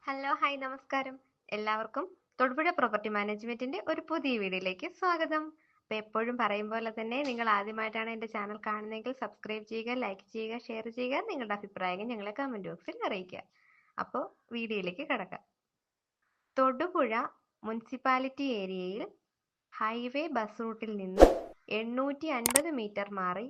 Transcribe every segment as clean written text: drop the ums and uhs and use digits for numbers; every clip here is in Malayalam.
ഹലോ ഹായ് നമസ്കാരം. എല്ലാവർക്കും തൊടുപുഴ പ്രോപ്പർട്ടി മാനേജ്മെന്റിന്റെ ഒരു പുതിയ വീഡിയോയിലേക്ക് സ്വാഗതം. അപ്പോൾ എപ്പോഴും പറയും പോലെ തന്നെ നിങ്ങൾ ആദ്യമായിട്ടാണ് എൻ്റെ ചാനൽ കാണുന്നതെങ്കിൽ സബ്സ്ക്രൈബ് ചെയ്യുക, ലൈക്ക് ചെയ്യുക, ഷെയർ ചെയ്യുക, നിങ്ങളുടെ അഭിപ്രായങ്ങൾ ഞങ്ങളെ കമന്റ് ബോക്സിൽ അറിയിക്കുക. അപ്പോൾ വീഡിയോയിലേക്ക് കിടക്കാം. തൊടുപുഴ മുനിസിപ്പാലിറ്റി ഏരിയയിൽ ഹൈവേ ബസ് റൂട്ടിൽ നിന്ന് 850 മീറ്റർ മാറി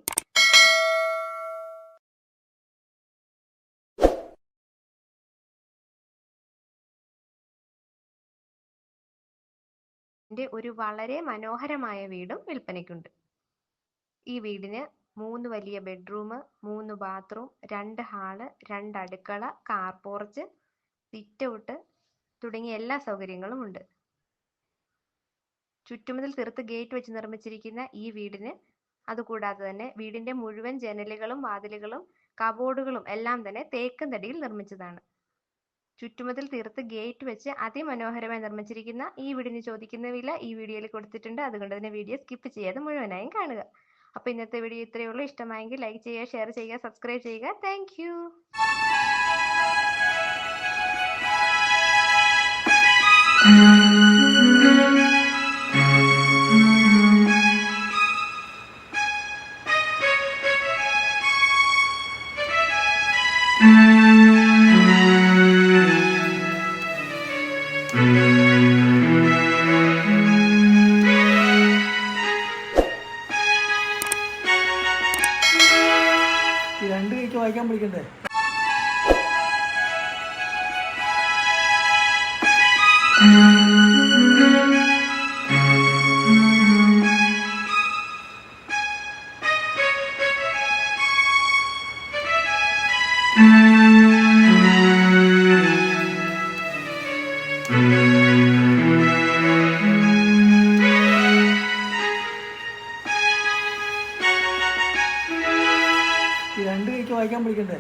ഒരു വളരെ മനോഹരമായ വീടും വിൽപ്പനയ്ക്കുണ്ട്. ഈ വീടിന് 3 വലിയ ബെഡ്റൂം, 3 ബാത്റൂം, 2 ഹാള്, 2 അടുക്കള, കാർ പോർച്ച്, സിറ്റ് ഔട്ട് തുടങ്ങിയ എല്ലാ സൗകര്യങ്ങളും ഉണ്ട്. ചുറ്റുമതിൽ തീർത്ത് ഗേറ്റ് വെച്ച് നിർമ്മിച്ചിരിക്കുന്ന ഈ വീടിന് അതുകൂടാതെ തന്നെ വീടിന്റെ മുഴുവൻ ജനലുകളും വാതിലുകളും കബോർഡുകളും എല്ലാം തന്നെ തേക്കിൻ തടിയിൽ നിർമ്മിച്ചതാണ്. ചുറ്റുമതിൽ തീർത്ത് ഗേറ്റ് വെച്ച് അതിമനോഹരമായി നിർമ്മിച്ചിരിക്കുന്ന ഈ വീടിന് ചോദിക്കുന്ന വില ഈ വീഡിയോയിൽ കൊടുത്തിട്ടുണ്ട്. അതുകൊണ്ട് തന്നെ വീഡിയോ സ്കിപ്പ് ചെയ്യാതെ മുഴുവനായും കാണുക. അപ്പോൾ ഇന്നത്തെ വീഡിയോ ഇത്രയേ ഉള്ളൂ. ഇഷ്ടമായെങ്കിൽ ലൈക്ക് ചെയ്യുക, ഷെയർ ചെയ്യുക, സബ്സ്ക്രൈബ് ചെയ്യുക. Thank you. രണ്ട് കൈക്ക് വായിക്കാൻ പഠിക്കണ്ടേ? രണ്ട് കൈക്ക് വായിക്കാൻ പഠിക്കണ്ടേ?